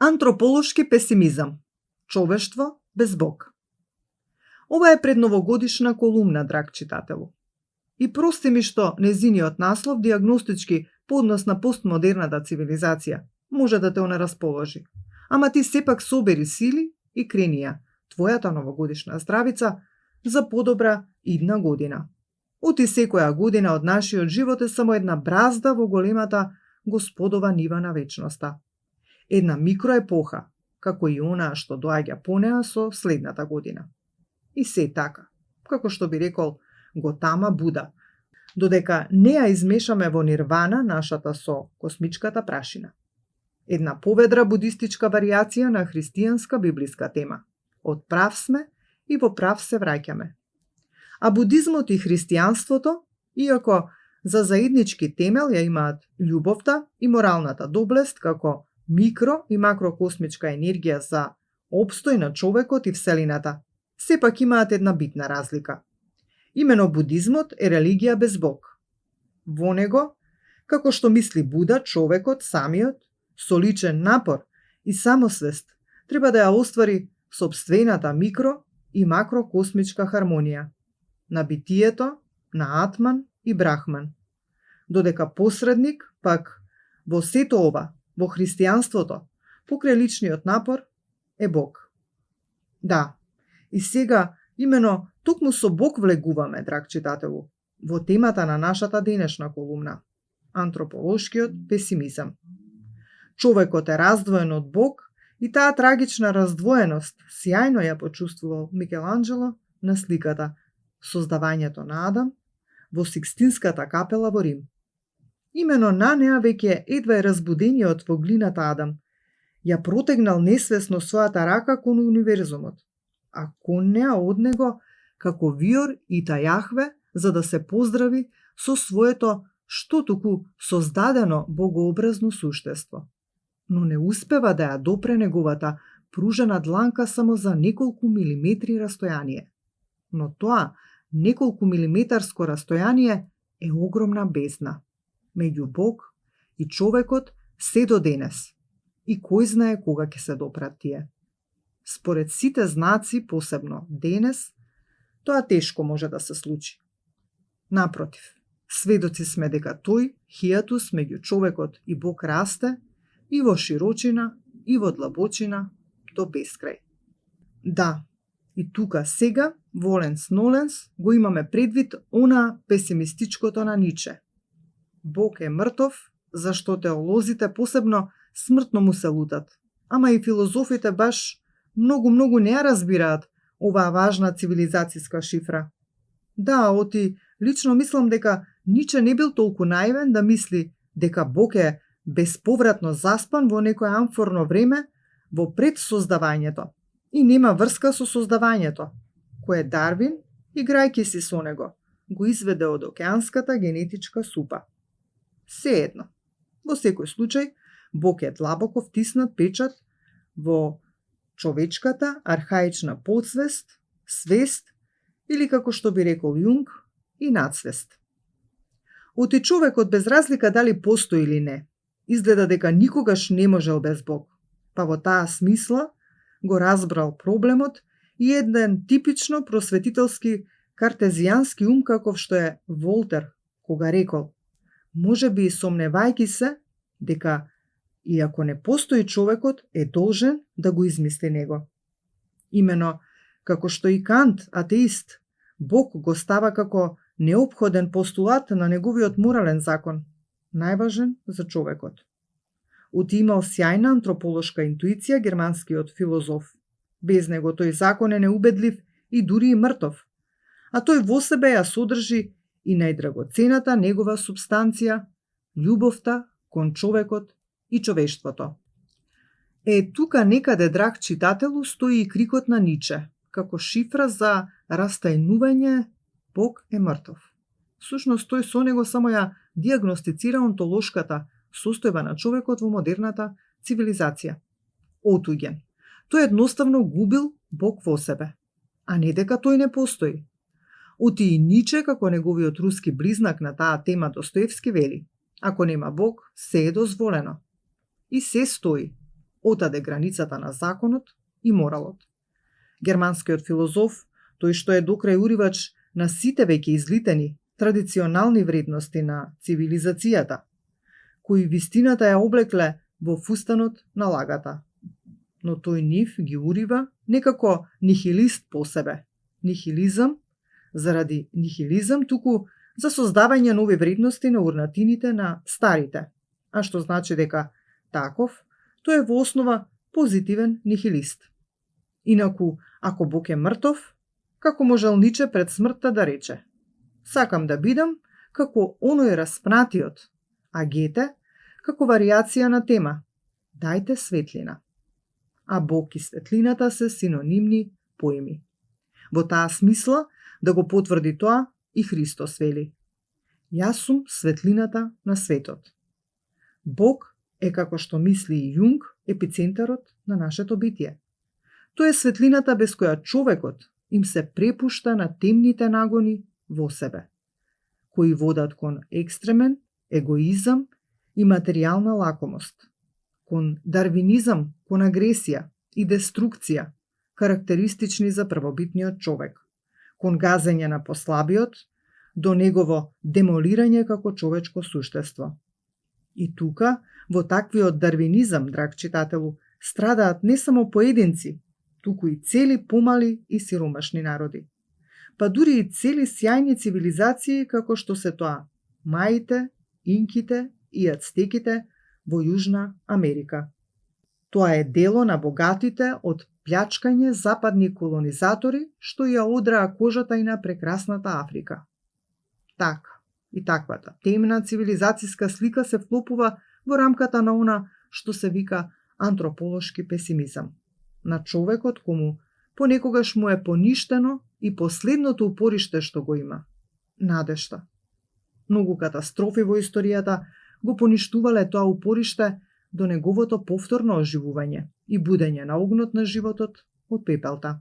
Антрополошки песимизам. Човештво без Бог. Ова е предновогодишна колумна, драг читателу. И прости ми што незиниот наслов диагностички по однос на постмодерната цивилизација може да те онерасположи. Ама ти сепак собери сили и крени ја, твојата новогодишна здравица, за подобра идна година. Оти секоја година од нашиот живот е само една бразда во големата Господова нива на вечноста. Една микроепоха, како и онаа што доаѓа по неа со следната година. И се така, како што би рекол Готама Буда, додека не ја измешаме во нирвана нашата со космичката прашина. Една поведра будистичка варијација на христијанска библиска тема. Од прав сме и во прав се враќаме. А будизмот и христијанството, иако за заеднички темел ја имаат љубовта и моралната доблест како микро и макрокосмичка енергија за опстој на човекот и вселината, сепак имаат една битна разлика. Имено будизмот е религија без Бог. Во него, како што мисли Буда, човекот самиот, со личен напор и самосвест, треба да ја оствари сопствената микро и макрокосмичка хармонија на битието, на Атман и Брахман. Додека посредник, пак, во сето ова, во христијанството, покрај личниот напор, е Бог. Да, и сега, имено, токму со Бог влегуваме, драг читателу, во темата на нашата денешна колумна – антрополошкиот песимизам. Човекот е раздвоен од Бог и таа трагична раздвоеност сјајно ја почувствувал Микеланџело на сликата Создавањето на Адам во Сикстинската капела во Рим. Имено на неа веќе едва е разбудениот во глината Адам ја протегнал несвесно својата рака кон универзумот, а кон неа од него како виор и тајахве за да се поздрави со своето што туку создадено богообразно суштество. Но не успева да ја допре неговата пружена дланка само за неколку милиметри растојание. Но тоа неколку милиметарско растојание е огромна бездна меѓу Бог и човекот се до денес. И кој знае кога ќе се допрат тие. Според сите знаци, посебно денес, тоа тешко може да се случи. Напротив, сведоци сме дека тој хијатус меѓу човекот и Бог расте и во широчина, и во длабочина, до бескрај. Да, и тука сега, воленс ноленс, го имаме предвид она песимистичкото на Ниче. Бог е мртов, зашто теолозите посебно смртно му се лутат. Ама и филозофите баш многу не ја разбираат оваа важна цивилизацијска шифра. Да, оти лично мислам дека Ниче не бил толку наивен да мисли дека Бог е безповратно заспан во некое амфорно време во предсоздавањето и нема врска со создавањето, кое Дарвин, играјќи си со него, го изведе од океанската генетичка супа. Сеедно, во секој случај, Бог е длабоко втиснат печат во човечката архаична подсвест, свест или како што би рекол Јунг, и надсвест. Оти човекот без разлика дали постои или не, изгледа дека никогаш не можел без Бог, па во таа смисла го разбрал проблемот и еден типично просветителски картезијански ум каков што е Волтер, кога рекол: може би сомневајќи се дека иако не постои човекот, е должен да го измисли него. Имено, како што и Кант, атеист, Бог го става како неопходен постулат на неговиот морален закон, најважен за човекот. Оти имал сјајна антрополошка интуиција германскиот филозоф. Без него тој закон е неубедлив и дури и мртов, а тој во себе ја содржи и најдрагоцената негова субстанција, љубовта кон човекот и човештвото. Тука некаде, драг читателу, стои и крикот на Ниче, како шифра за растајнување Бог е мртов. Сушност тој со него само ја диагностицира онтолошката состојба на човекот во модерната цивилизација. Отуѓен. Тој едноставно губил Бог во себе, а не дека тој не постои. Оти и Ниче, како неговиот руски близнак на таа тема Достоевски, вели: ако нема Бог, се е дозволено. И се стои. отаде границата на законот и моралот. Германскиот филозоф, тој што е докрај уривач на сите веќе излитени традиционални вредности на цивилизацијата, кои вистината ја облекле во фустанот на лагата. Но тој нив ги урива некако нихилист по себе. Нихилизам заради нихилизам, туку за создавање нови вредности на урнатините на старите, а што значи дека таков, тој е во основа позитивен нихилист. Инаку, ако Бог е мртов, како можел Ниче пред смртта да рече: сакам да бидам како оној распнатиот, а Гете како варијација на тема: дајте светлина. А Бог и светлината се синонимни поими. Во таа смисла да го потврди тоа и Христос вели: јас сум светлината на светот. Бог е, како што мисли и Јунг, епицентарот на нашето битие. Тој е светлината без која човекот им се препушта на темните нагони во себе, кои водат кон екстремен егоизам и материјална лакомост, кон дарвинизам, кон агресија и деструкција, карактеристични за првобитниот човек, кон газење на послабиот, до негово демолирање како човечко суштество. И тука, во таквиот дарвинизам, драг читателу, страдаат не само поединци, туку и цели помали и сиромашни народи. Па дури и цели сјајни цивилизации како што се тоа маите, инките и ацтеките во Јужна Америка. Тоа е дело на богатите од плјачкање западни колонизатори што ја одраа кожата и на прекрасната Африка. Така и таквата темна цивилизацијска слика се вклопува во рамката на она што се вика антрополошки песимизам. На човекот кому понекогаш му е поништено и последното упориште што го има – надежта. Многу катастрофи во историјата го поништувале тоа упориште до неговото повторно оживување и будење на огнот на животот од пепелта.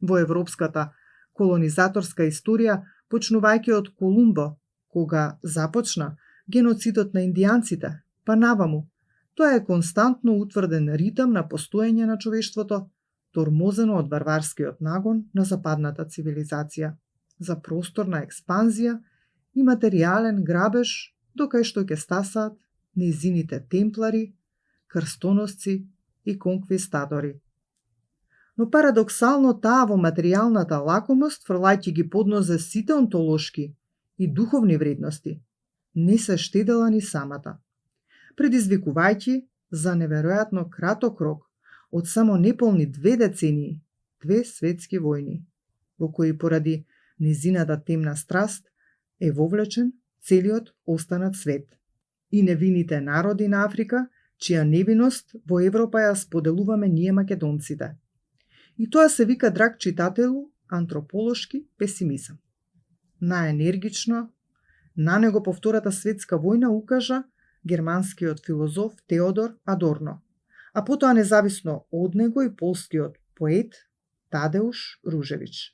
Во европската колонизаторска историја, почнувајќи од Колумбо, кога започна геноцидот на индијанците, па наваму, тоа е константно утврден ритам на постоење на човештвото, тормозено од варварскиот нагон на западната цивилизација, за просторна експанзија и материјален грабеж, докај што ќе стасаат незините темплари, крстоносци и конквистадори. Но парадоксално таа во материјалната лакомост, фрлајќи ги под нозе сите онтолошки и духовни вредности, не се штедела ни самата, предизвикувајќи за неверојатно краток рок од само неполни 2 децении, 2 светски војни, во кои поради незината темна страст е вовлечен целиот останат свет и невините народи на Африка, чија невиност во Европа ја споделуваме ние македонците. И тоа се вика, драг читателу, антрополошки песимизам. Наенергично на него по Втората светска војна укажа германскиот филозоф Теодор Адорно, а потоа независно од него и полскиот поет Тадеуш Ружевич.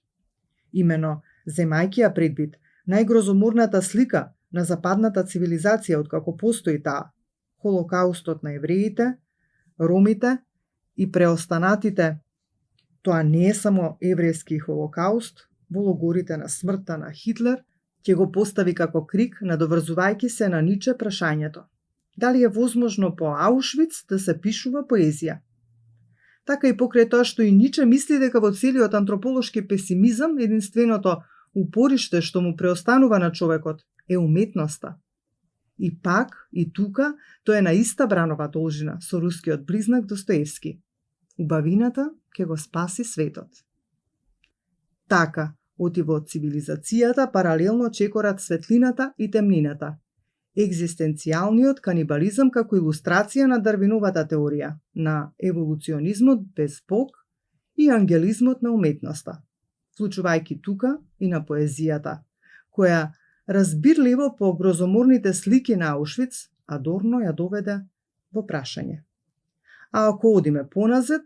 Имено, земајќи ја предвид најгрозоморната слика на западната цивилизација откако постои таа, Холокаустот на евреите, ромите и преостанатите, тоа не е само еврејски холокауст, во логорите на смртта на Хитлер, ќе го постави како крик, надоврзувајќи се на Ниче прашањето: дали е возможно по Аушвиц да се пишува поезија? Така и покрај тоа што и Ниче мисли дека во целиот антрополошки песимизам единственото упориште што му преостанува на човекот е уметноста. И пак, и тука, тој е на иста бранова должина со рускиот близнак Достоевски. Убавината ќе го спаси светот. Така, оти во цивилизацијата паралелно чекорат светлината и темнината. Екзистенцијалниот канибализам како илустрација на Дарвиновата теорија, на еволуционизмот без Бог и ангелизмот на уметноста, вклучувајќи тука и на поезијата, која разбирливо по грозоморните слики на Аушвиц, Адорно ја доведе во прашање. А ако одиме поназад,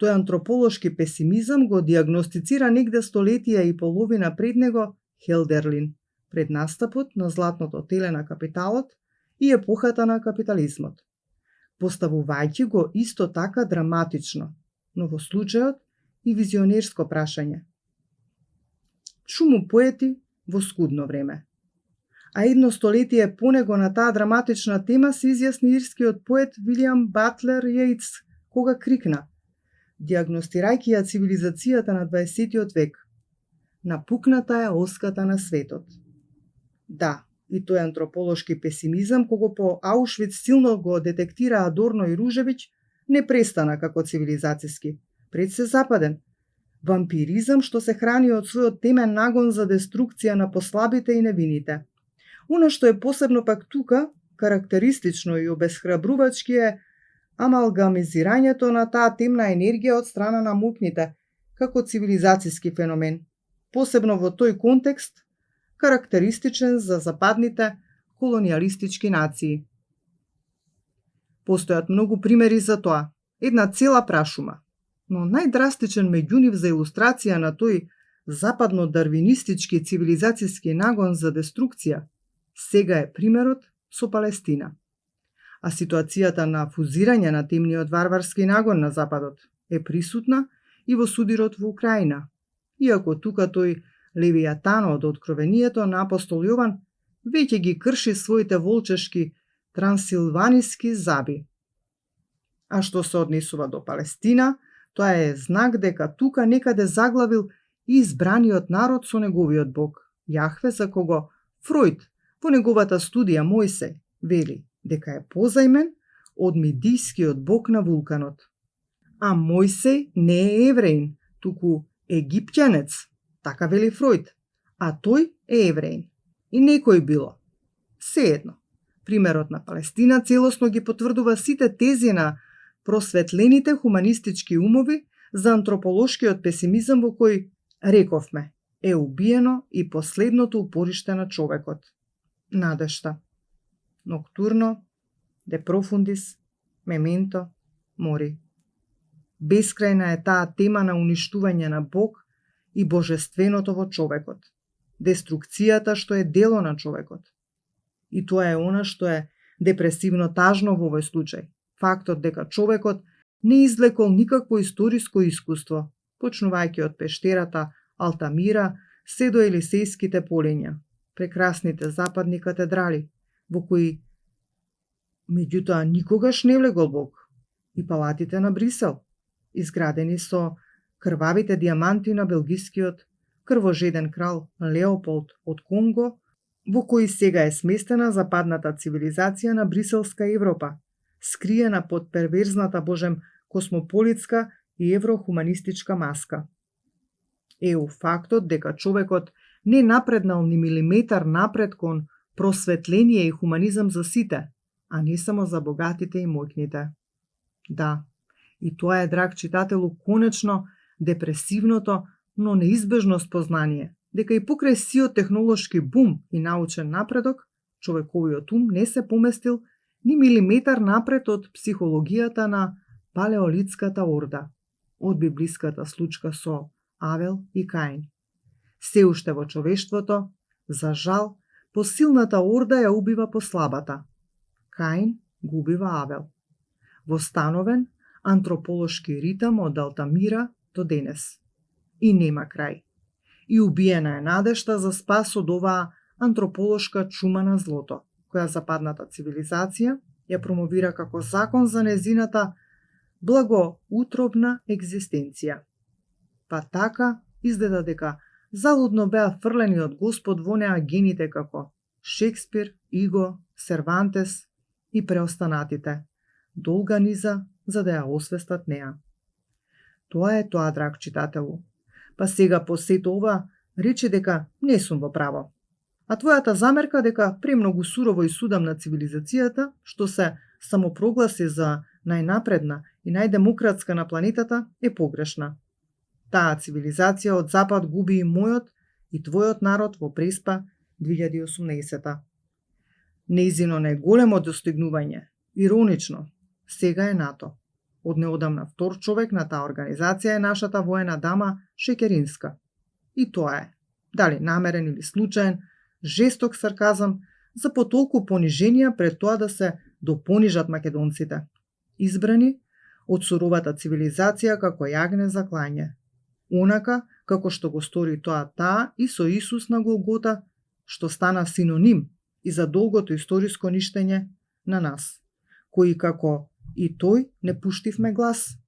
тој антрополошки песимизам го диагностицира негде столетија и половина пред него Хелдерлин, пред настапот на златното теле на капиталот и епохата на капитализмот, поставувајќи го исто така драматично, но во случајот и визионерско прашање. Шуму поети во скудно време. А едно столетие понего на таа драматична тема се изјасни ирскиот поет Вилијам Батлер Јейтс, кога крикна, диагностирајќи ја цивилизацијата на 20 век. Напукната е оската на светот. Да, и тој антрополошки песимизам, кога по Аушвиц силно го детектираа Адорно и Ружевиќ, не престана како цивилизацијски, пред се западен. Вампиризам што се храни од својот темен нагон за деструкција на послабите и невините. Она што е посебно пак тука, карактеристично и обесхрабрувачки е амалгамизирањето на таа темна енергија од страна на мукните, како цивилизацијски феномен, посебно во тој контекст, карактеристичен за западните колониалистички нации. Постојат многу примери за тоа, една цела прашума, но најдрастичен меѓу нив за илустрација на тој западно-дарвинистички цивилизацијски нагон за деструкција сега е примерот со Палестина. А ситуацијата на фузирање на темниот варварски нагон на Западот е присутна и во судирот во Украина, иако тука тој Левијатан од откровението на апостол Јован веќе ги крши своите волчешки трансилваниски заби. А што се однесува до Палестина, тоа е знак дека тука некаде заглавил и избраниот народ со неговиот Бог, Јахве, за кого Фројд во неговата студија Мојсе вели дека е позајмен од мидијскиот бог на вулканот. А Мојсеј не е евреин, туку египтјанец, така вели Фројд, а тој е евреин. И некој било. Сеедно, примерот на Палестина целосно ги потврдува сите тези на просветлените хуманистички умови за антрополошкиот песимизам во кој, рековме, е убиено и последното упориште на човекот. Надешта. Ноктурно, де профундис, мементо, мори. Бескрајна е таа тема на уништување на Бог и божественото во човекот. Деструкцијата што е дело на човекот. И тоа е она што е депресивно тажно во овој случај. Фактот дека човекот не извлекол никакво историско искуство, почнувајќи од пештерата Алтамира се до Елисејските полиња, прекрасните западни катедрали, во кои меѓутоа никогаш не влегол Бог, и палатите на Брисел, изградени со крвавите диаманти на белгискиот крвожеден крал Леополд од Конго, во кои сега е сместена западната цивилизација на бриселска Европа, скриена под перверзната божем космополитска и еврохуманистичка маска. Еу фактот дека човекот не напреднал ни милиметар напред кон просветление и хуманизам за сите, а не само за богатите и моќните. Да, и тоа е, драг читателу, конечно депресивното, но неизбежно спознание, дека и покрај сиот технолошки бум и научен напредок, човековиот ум не се поместил ни милиметар напред од психологијата на палеолитската орда, од библиската случка со Авел и Каин. Се уште во човештвото, за жал, посилната орда ја убива послабата. Каин го убива Авел. Востановен антрополошки ритам од Алтамира до денес. И нема крај. И убиена е надежта за спас од оваа антрополошка чума на злото, која западната цивилизација ја промовира како закон за незината благоутробна екзистенција. Па така изгледа дека залудно беа фрлени од Господ во неа гените како Шекспир, Иго, Сервантес и преостанатите. Долга низа за да ја освестат неа. Тоа е тоа, драг читателу. Па сега по сето ова рече дека не сум во право. А твојата замерка дека премногу сурово и судам на цивилизацијата, што се самопрогласи за најнапредна и најдемократска на планетата, е погрешна. Таа цивилизација од Запад губи и мојот и твојот народ во Преспа 2018. Нејзино најголемо достигнување, иронично, сега е НАТО. Од неодамна втор човек на таа организација е нашата воена дама Шекеринска. И тоа е, дали намерен или случаен, жесток сарказам за потолку пониженија пред тоа да се допонижат македонците. избрани од суровата цивилизација како јагне за клање, онака како што го стори тоа таа и со Исус на Голгота, што стана синоним и за долгото историско ништење на нас, кои како и тој не пуштивме глас,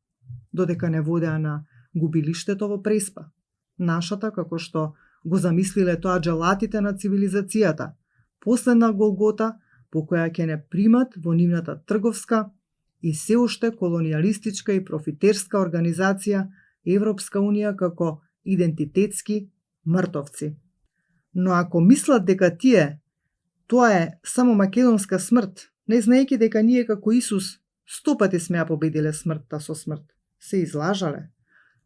додека не водеа на губилиштето во Преспа, нашата, како што го замислиле тоа джелатите на цивилизацијата, последна Голгота, по која ќе не примат во нивната трговска и се уште колонијалистичка и профитерска организација Европска Унија како идентитетски мртовци. Но ако мислат дека тоа е само македонска смрт, не знаејќи дека ние како Исус 100 пати сме ја победиле смртта со смрт, се излажале.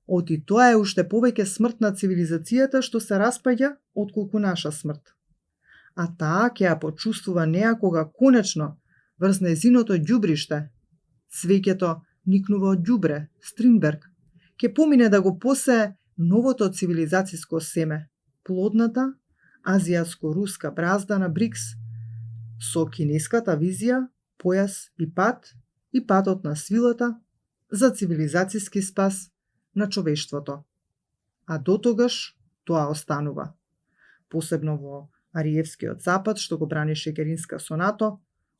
Оти тоа е уште повеќе смрт на цивилизацијата што се распаѓа отколку наша смрт. А таа ќе ја почувствува неа кога конечно врз незиното ѓубриште, цвеќето никнува од ѓубре, Стринберг, ќе помине да го посее новото цивилизацијско семе, плодната азијатско-руска бразда на БРИКС, со кинеската визија, појас и патот на свилата за цивилизацијски спас на човештвото. А дотогаш тоа останува. Посебно во Ариевскиот запад, што го бранише Геринска со НАТО,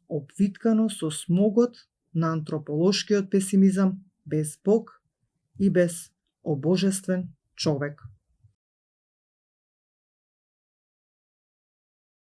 обвиткано со смогот на антрополошкиот песимизам, без Бог и без обожествен човек.